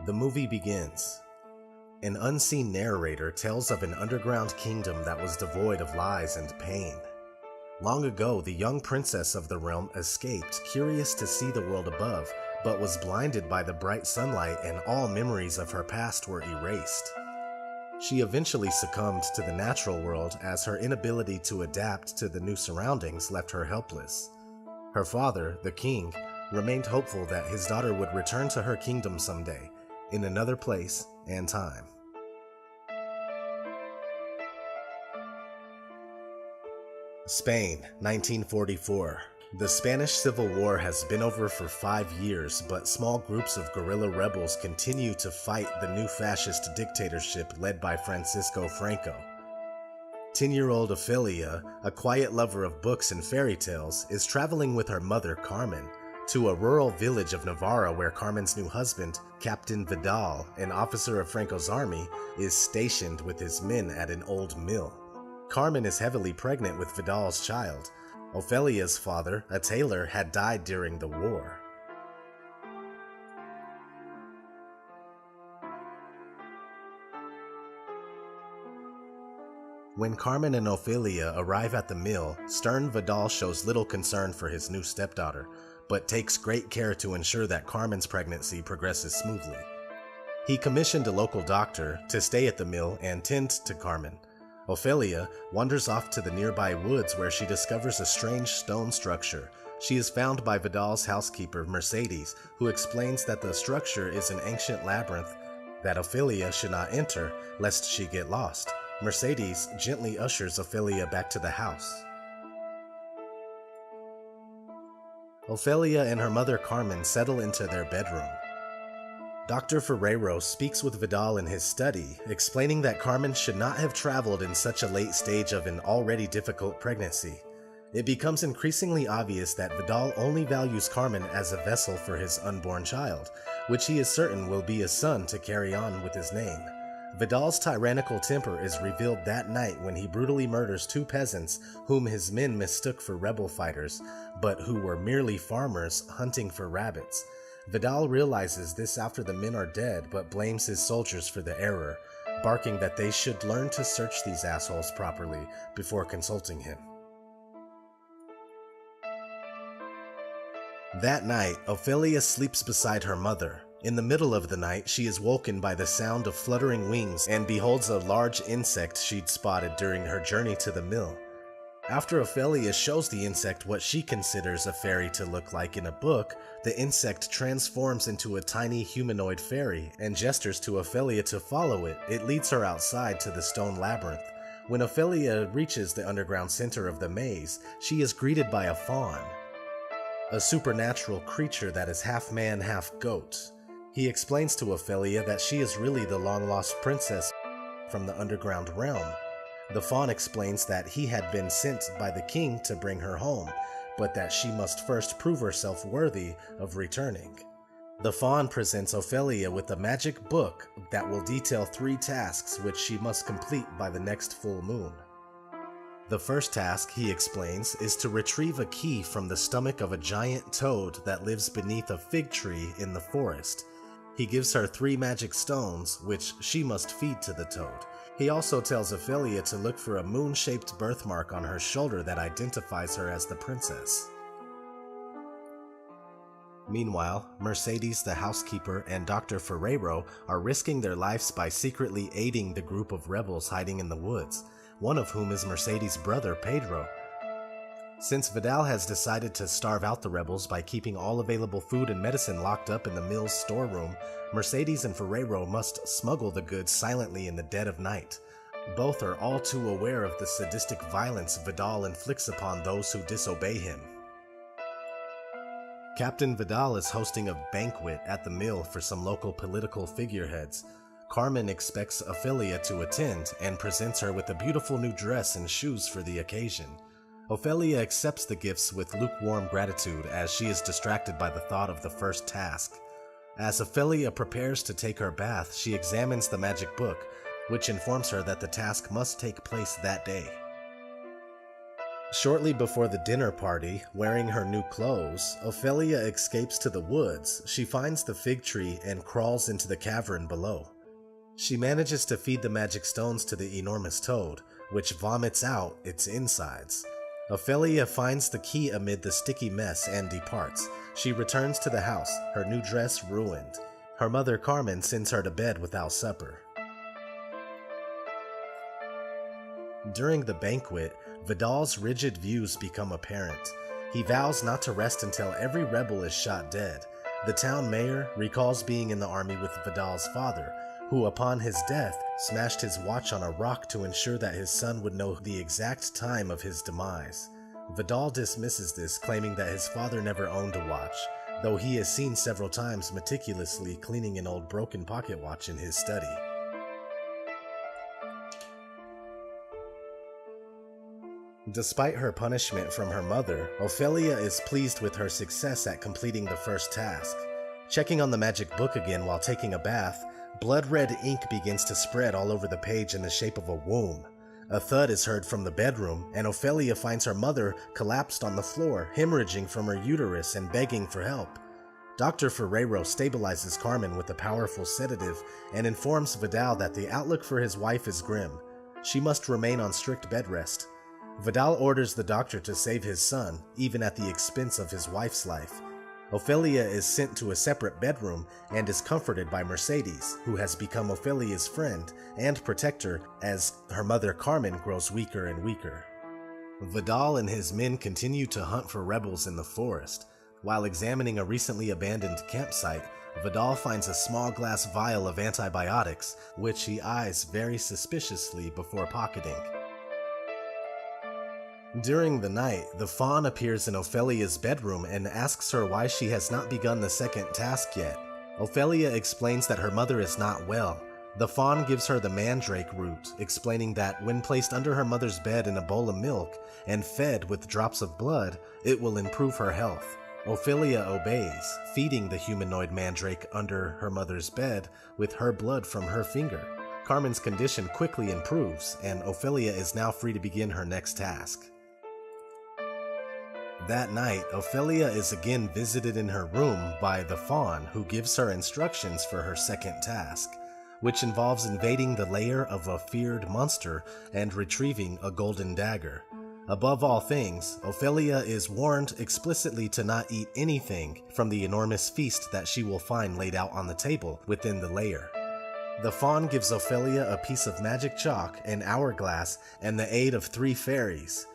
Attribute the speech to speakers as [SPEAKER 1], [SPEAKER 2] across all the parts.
[SPEAKER 1] The movie begins. An unseen narrator tells of an underground kingdom that was devoid of lies and pain. Long ago, the young princess of the realm escaped, curious to see the world above, but was blinded by the bright sunlight and all memories of her past were erased. She eventually succumbed to the natural world as her inability to adapt to the new surroundings left her helpless. Her father, the king, remained hopeful that his daughter would return to her kingdom someday, in another place and time. Spain, 1944. The Spanish Civil War has been over for 5 years, but small groups of guerrilla rebels continue to fight the new fascist dictatorship led by Francisco Franco. 10-year-old Ofelia, a quiet lover of books and fairy tales, is traveling with her mother Carmen to a rural village of Navarra where Carmen's new husband, Captain Vidal, an officer of Franco's army, is stationed with his men at an old mill. Carmen is heavily pregnant with Vidal's child. Ofelia's father, a tailor, had died during the war. When Carmen and Ofelia arrive at the mill, stern Vidal shows little concern for his new stepdaughter, but takes great care to ensure that Carmen's pregnancy progresses smoothly. He commissioned a local doctor to stay at the mill and tend to Carmen. Ofelia wanders off to the nearby woods where she discovers a strange stone structure. She is found by Vidal's housekeeper, Mercedes, who explains that the structure is an ancient labyrinth that Ofelia should not enter lest she get lost. Mercedes gently ushers Ofelia back to the house. Ofelia and her mother Carmen settle into their bedroom. Dr. Ferrero speaks with Vidal in his study, explaining that Carmen should not have traveled in such a late stage of an already difficult pregnancy. It becomes increasingly obvious that Vidal only values Carmen as a vessel for his unborn child, which he is certain will be a son to carry on with his name. Vidal's tyrannical temper is revealed that night when he brutally murders 2 peasants whom his men mistook for rebel fighters, but who were merely farmers hunting for rabbits. Vidal realizes this after the men are dead, but blames his soldiers for the error, barking that they should learn to search these assholes properly before consulting him. That night, Ofelia sleeps beside her mother. In the middle of the night, she is woken by the sound of fluttering wings and beholds a large insect she'd spotted during her journey to the mill. After Ofelia shows the insect what she considers a fairy to look like in a book, the insect transforms into a tiny humanoid fairy and gestures to Ofelia to follow it. It leads her outside to the stone labyrinth. When Ofelia reaches the underground center of the maze, she is greeted by a faun, a supernatural creature that is half man, half goat. He explains to Ofelia that she is really the long-lost princess from the underground realm. The faun explains that he had been sent by the king to bring her home, but that she must first prove herself worthy of returning. The faun presents Ofelia with a magic book that will detail 3 tasks which she must complete by the next full moon. The first task, he explains, is to retrieve a key from the stomach of a giant toad that lives beneath a fig tree in the forest. He gives her 3 magic stones, which she must feed to the toad. He also tells Ofelia to look for a moon-shaped birthmark on her shoulder that identifies her as the princess. Meanwhile, Mercedes, the housekeeper, and Dr. Ferrero are risking their lives by secretly aiding the group of rebels hiding in the woods, one of whom is Mercedes' brother, Pedro. Since Vidal has decided to starve out the rebels by keeping all available food and medicine locked up in the mill's storeroom, Mercedes and Ferrero must smuggle the goods silently in the dead of night. Both are all too aware of the sadistic violence Vidal inflicts upon those who disobey him. Captain Vidal is hosting a banquet at the mill for some local political figureheads. Carmen expects Ofelia to attend and presents her with a beautiful new dress and shoes for the occasion. Ofelia accepts the gifts with lukewarm gratitude as she is distracted by the thought of the first task. As Ofelia prepares to take her bath, she examines the magic book, which informs her that the task must take place that day. Shortly before the dinner party, wearing her new clothes, Ophelia escapes to the woods. She finds the fig tree and crawls into the cavern below. She manages to feed the magic stones to the enormous toad, which vomits out its insides. Ophelia finds the key amid the sticky mess and departs. She returns to the house, her new dress ruined. Her mother Carmen sends her to bed without supper. During the banquet, Vidal's rigid views become apparent. He vows not to rest until every rebel is shot dead. The town mayor recalls being in the army with Vidal's father, who upon his death smashed his watch on a rock to ensure that his son would know the exact time of his demise. Vidal dismisses this, claiming that his father never owned a watch, though he is seen several times meticulously cleaning an old broken pocket watch in his study. Despite her punishment from her mother, Ophelia is pleased with her success at completing the first task. Checking on the magic book again while taking a bath, blood-red ink begins to spread all over the page in the shape of a womb. A thud is heard from the bedroom, and Ophelia finds her mother collapsed on the floor, hemorrhaging from her uterus and begging for help. Dr. Ferrero stabilizes Carmen with a powerful sedative and informs Vidal that the outlook for his wife is grim. She must remain on strict bed rest. Vidal orders the doctor to save his son, even at the expense of his wife's life. Ophelia is sent to a separate bedroom and is comforted by Mercedes, who has become Ophelia's friend and protector as her mother Carmen grows weaker and weaker. Vidal and his men continue to hunt for rebels in the forest. While examining a recently abandoned campsite, Vidal finds a small glass vial of antibiotics, which he eyes very suspiciously before pocketing. During the night, the faun appears in Ophelia's bedroom and asks her why she has not begun the second task yet. Ophelia explains that her mother is not well. The faun gives her the mandrake root, explaining that when placed under her mother's bed in a bowl of milk and fed with drops of blood, it will improve her health. Ophelia obeys, feeding the humanoid mandrake under her mother's bed with her blood from her finger. Carmen's condition quickly improves, and Ophelia is now free to begin her next task. That night, Ophelia is again visited in her room by the faun, who gives her instructions for her second task, which involves invading the lair of a feared monster and retrieving a golden dagger. Above all things, Ophelia is warned explicitly to not eat anything from the enormous feast that she will find laid out on the table within the lair. The faun gives Ophelia a piece of magic chalk, an hourglass, and the aid of 3 fairies.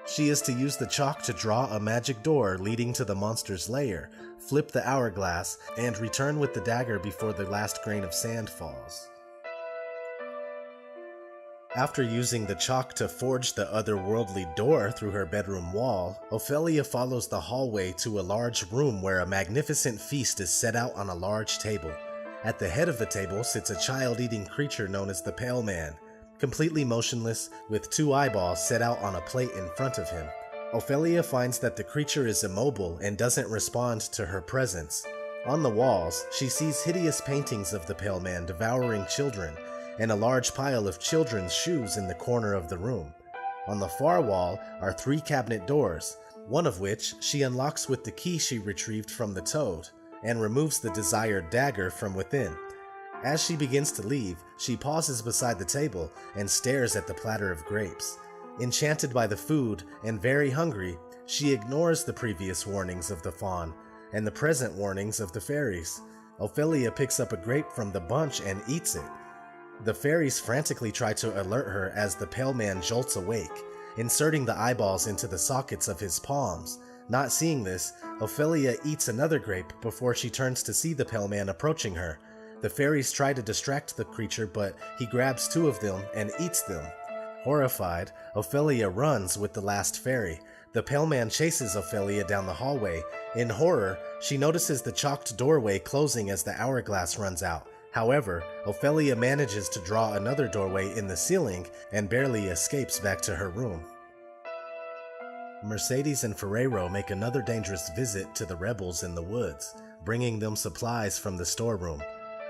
[SPEAKER 1] She is to use the chalk to draw a magic door leading to the monster's lair, flip the hourglass, and return with the dagger before the last grain of sand falls. After using the chalk to forge the otherworldly door through her bedroom wall, Ophelia follows the hallway to a large room where a magnificent feast is set out on a large table. At the head of the table sits a child-eating creature known as the Pale Man, completely motionless, with 2 eyeballs set out on a plate in front of him. Ophelia finds that the creature is immobile and doesn't respond to her presence. On the walls, she sees hideous paintings of the Pale Man devouring children, and a large pile of children's shoes in the corner of the room. On the far wall are 3 cabinet doors, one of which she unlocks with the key she retrieved from the toad, and removes the desired dagger from within. As she begins to leave, she pauses beside the table and stares at the platter of grapes. Enchanted by the food and very hungry, she ignores the previous warnings of the faun and the present warnings of the fairies. Ophelia picks up a grape from the bunch and eats it. The fairies frantically try to alert her as the Pale Man jolts awake, inserting the eyeballs into the sockets of his palms. Not seeing this, Ophelia eats another grape before she turns to see the Pale Man approaching her. The fairies try to distract the creature, but he grabs 2 of them and eats them. Horrified, Ophelia runs with the last fairy. The Pale Man chases Ophelia down the hallway. In horror, she notices the chalked doorway closing as the hourglass runs out. However, Ophelia manages to draw another doorway in the ceiling and barely escapes back to her room. Mercedes and Ferrero make another dangerous visit to the rebels in the woods, bringing them supplies from the storeroom.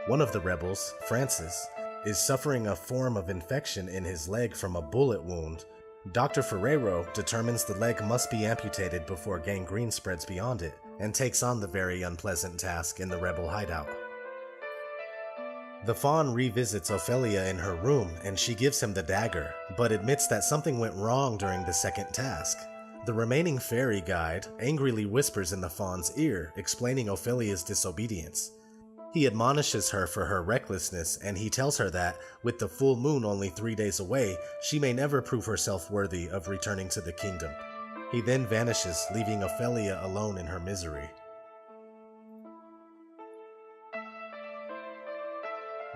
[SPEAKER 1] One of the rebels, Francis, is suffering a form of infection in his leg from a bullet wound. Dr. Ferrero determines the leg must be amputated before gangrene spreads beyond it, and takes on the very unpleasant task in the rebel hideout. The faun revisits Ophelia in her room and she gives him the dagger, but admits that something went wrong during the second task. The remaining fairy guide angrily whispers in the faun's ear, explaining Ophelia's disobedience. He admonishes her for her recklessness, and he tells her that, with the full moon only 3 days away, she may never prove herself worthy of returning to the kingdom. He then vanishes, leaving Ophelia alone in her misery.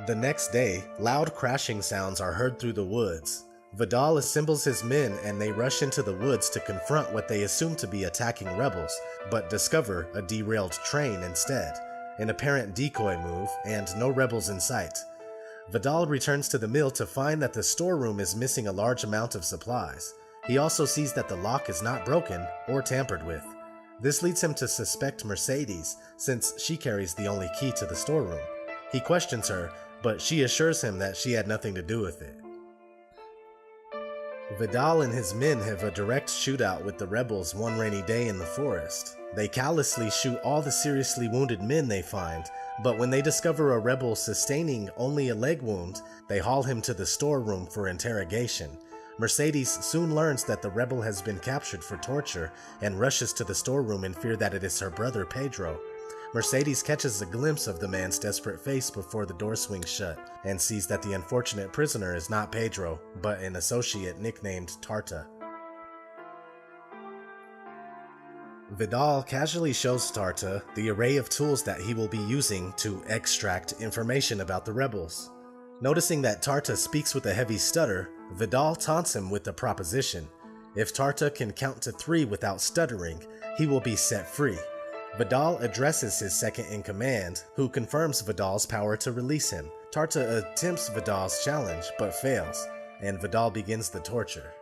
[SPEAKER 1] The next day, loud crashing sounds are heard through the woods. Vidal assembles his men and they rush into the woods to confront what they assume to be attacking rebels, but discover a derailed train instead, an apparent decoy move, and no rebels in sight. Vidal returns to the mill to find that the storeroom is missing a large amount of supplies. He also sees that the lock is not broken or tampered with. This leads him to suspect Mercedes, since she carries the only key to the storeroom. He questions her, but she assures him that she had nothing to do with it. Vidal and his men have a direct shootout with the rebels one rainy day in the forest. They callously shoot all the seriously wounded men they find, but when they discover a rebel sustaining only a leg wound, they haul him to the storeroom for interrogation. Mercedes soon learns that the rebel has been captured for torture and rushes to the storeroom in fear that it is her brother Pedro. Mercedes catches a glimpse of the man's desperate face before the door swings shut, and sees that the unfortunate prisoner is not Pedro, but an associate nicknamed Tarta. Vidal casually shows Tarta the array of tools that he will be using to extract information about the rebels. Noticing that Tarta speaks with a heavy stutter, Vidal taunts him with the proposition. If Tarta can count to 3 without stuttering, he will be set free. Vidal addresses his second-in-command, who confirms Vidal's power to release him. Tarta attempts Vidal's challenge, but fails, and Vidal begins the torture.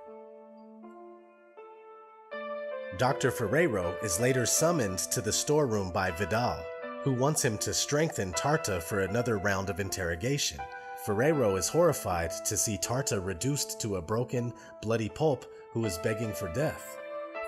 [SPEAKER 1] Dr. Ferrero is later summoned to the storeroom by Vidal, who wants him to strengthen Tarta for another round of interrogation. Ferrero is horrified to see Tarta reduced to a broken, bloody pulp who is begging for death.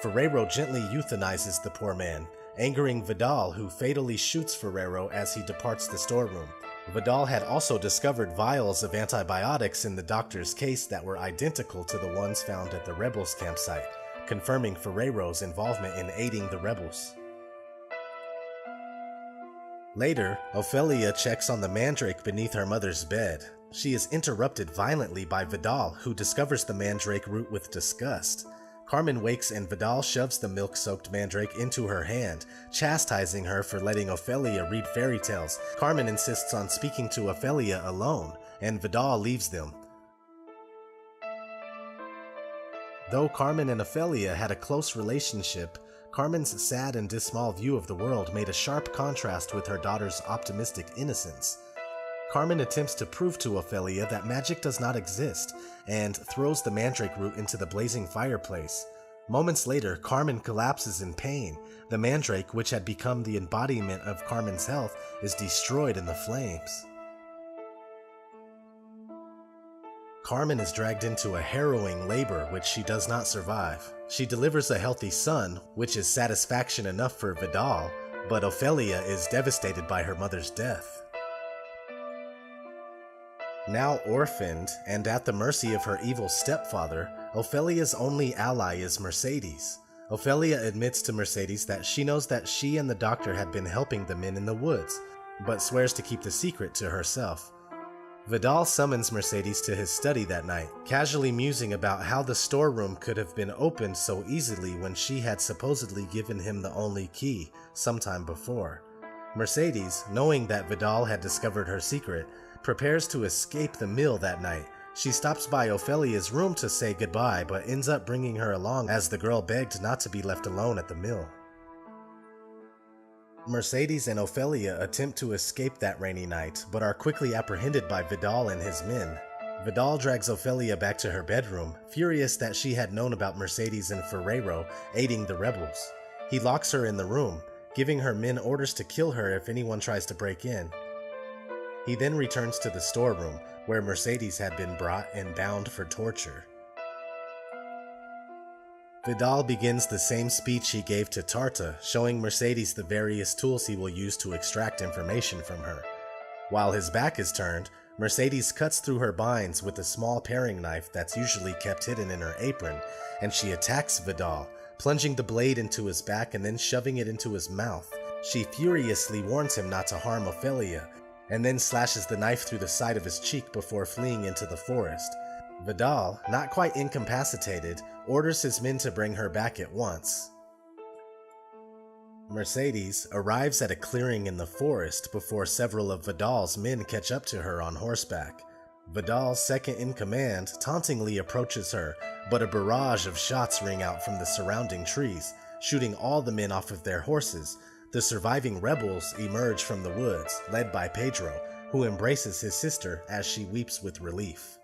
[SPEAKER 1] Ferrero gently euthanizes the poor man, angering Vidal, who fatally shoots Ferrero as he departs the storeroom. Vidal had also discovered vials of antibiotics in the doctor's case that were identical to the ones found at the rebels' campsite, confirming Ferrero's involvement in aiding the rebels. Later, Ophelia checks on the mandrake beneath her mother's bed. She is interrupted violently by Vidal, who discovers the mandrake root with disgust. Carmen wakes and Vidal shoves the milk-soaked mandrake into her hand, chastising her for letting Ophelia read fairy tales. Carmen insists on speaking to Ophelia alone, and Vidal leaves them. Though Carmen and Ophelia had a close relationship, Carmen's sad and dismal view of the world made a sharp contrast with her daughter's optimistic innocence. Carmen attempts to prove to Ophelia that magic does not exist, and throws the mandrake root into the blazing fireplace. Moments later, Carmen collapses in pain. The mandrake, which had become the embodiment of Carmen's health, is destroyed in the flames. Carmen is dragged into a harrowing labor which she does not survive. She delivers a healthy son, which is satisfaction enough for Vidal, but Ophelia is devastated by her mother's death. Now orphaned and at the mercy of her evil stepfather, Ophelia's only ally is Mercedes. Ophelia admits to Mercedes that she knows that she and the doctor had been helping the men in the woods, but swears to keep the secret to herself. Vidal summons Mercedes to his study that night, casually musing about how the storeroom could have been opened so easily when she had supposedly given him the only key sometime before. Mercedes, knowing that Vidal had discovered her secret, prepares to escape the mill that night. She stops by Ophelia's room to say goodbye, but ends up bringing her along as the girl begged not to be left alone at the mill. Mercedes and Ophelia attempt to escape that rainy night, but are quickly apprehended by Vidal and his men. Vidal drags Ophelia back to her bedroom, furious that she had known about Mercedes and Ferrero aiding the rebels. He locks her in the room, giving her men orders to kill her if anyone tries to break in. He then returns to the storeroom, where Mercedes had been brought and bound for torture. Vidal begins the same speech he gave to Tarta, showing Mercedes the various tools he will use to extract information from her. While his back is turned, Mercedes cuts through her binds with a small paring knife that's usually kept hidden in her apron, and she attacks Vidal, plunging the blade into his back and then shoving it into his mouth. She furiously warns him not to harm Ophelia, and then slashes the knife through the side of his cheek before fleeing into the forest. Vidal, not quite incapacitated, orders his men to bring her back at once. Mercedes arrives at a clearing in the forest before several of Vidal's men catch up to her on horseback. Vidal's second in command tauntingly approaches her, but a barrage of shots ring out from the surrounding trees, shooting all the men off of their horses. The surviving rebels emerge from the woods, led by Pedro, who embraces his sister as she weeps with relief.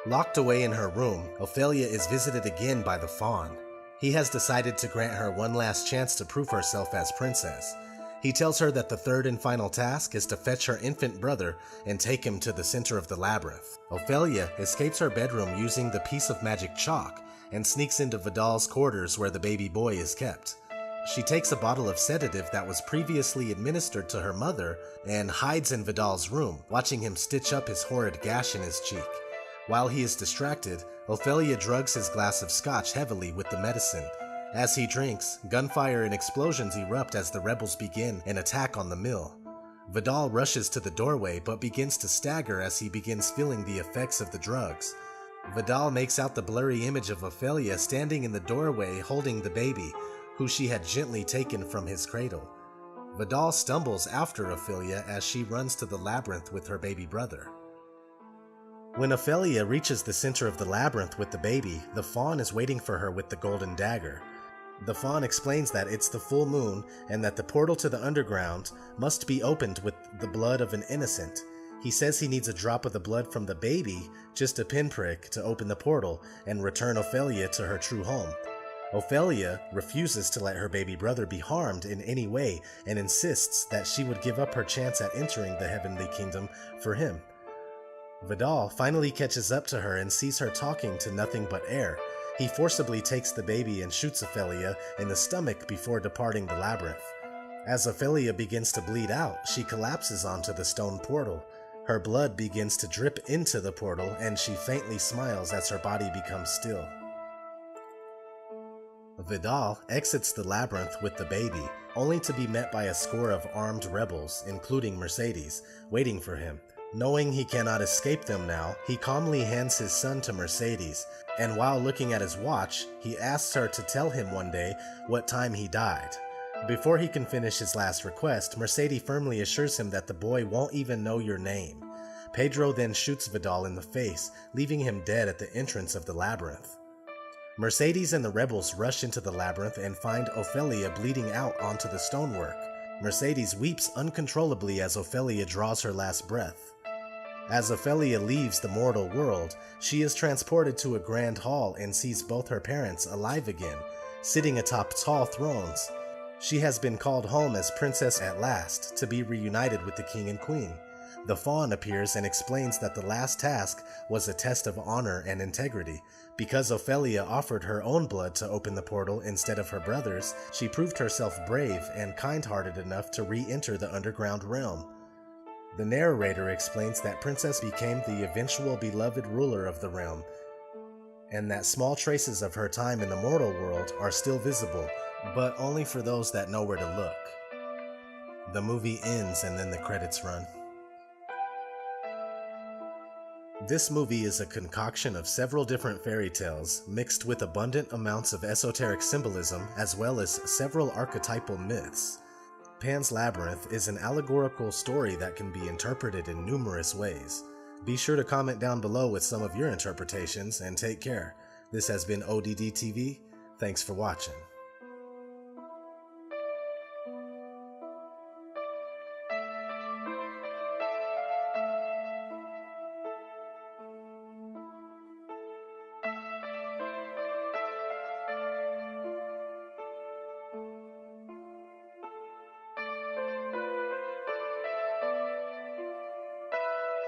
[SPEAKER 1] Locked away in her room, Ophelia is visited again by the Faun. He has decided to grant her one last chance to prove herself as princess. He tells her that the third and final task is to fetch her infant brother and take him to the center of the labyrinth. Ophelia escapes her bedroom using the piece of magic chalk and sneaks into Vidal's quarters where the baby boy is kept. She takes a bottle of sedative that was previously administered to her mother and hides in Vidal's room, watching him stitch up his horrid gash in his cheek. While he is distracted, Ophelia drugs his glass of scotch heavily with the medicine. As he drinks, gunfire and explosions erupt as the rebels begin an attack on the mill. Vidal rushes to the doorway but begins to stagger as he begins feeling the effects of the drugs. Vidal makes out the blurry image of Ophelia standing in the doorway holding the baby, who she had gently taken from his cradle. Vidal stumbles after Ophelia as she runs to the labyrinth with her baby brother. When Ophelia reaches the center of the labyrinth with the baby, the Faun is waiting for her with the golden dagger. The Faun explains that it's the full moon and that the portal to the underground must be opened with the blood of an innocent. He says he needs a drop of the blood from the baby, just a pinprick, to open the portal and return Ophelia to her true home. Ophelia refuses to let her baby brother be harmed in any way and insists that she would give up her chance at entering the heavenly kingdom for him. Vidal finally catches up to her and sees her talking to nothing but air. He forcibly takes the baby and shoots Ophelia in the stomach before departing the labyrinth. As Ophelia begins to bleed out, she collapses onto the stone portal. Her blood begins to drip into the portal and she faintly smiles as her body becomes still. Vidal exits the labyrinth with the baby, only to be met by a score of armed rebels, including Mercedes, waiting for him. Knowing he cannot escape them now, he calmly hands his son to Mercedes, and while looking at his watch, he asks her to tell him one day what time he died. Before he can finish his last request, Mercedes firmly assures him that the boy won't even know your name. Pedro then shoots Vidal in the face, leaving him dead at the entrance of the labyrinth. Mercedes and the rebels rush into the labyrinth and find Ophelia bleeding out onto the stonework. Mercedes weeps uncontrollably as Ophelia draws her last breath. As Ophelia leaves the mortal world, she is transported to a grand hall and sees both her parents alive again, sitting atop tall thrones. She has been called home as princess at last, to be reunited with the king and queen. The Faun appears and explains that the last task was a test of honor and integrity. Because Ophelia offered her own blood to open the portal instead of her brother's, she proved herself brave and kind-hearted enough to re-enter the underground realm. The narrator explains that Princess became the eventual beloved ruler of the realm, and that small traces of her time in the mortal world are still visible, but only for those that know where to look. The movie ends and then the credits run. This movie is a concoction of several different fairy tales, mixed with abundant amounts of esoteric symbolism as well as several archetypal myths. Pan's Labyrinth is an allegorical story that can be interpreted in numerous ways. Be sure to comment down below with some of your interpretations and take care. This has been ODD TV. Thanks for watching.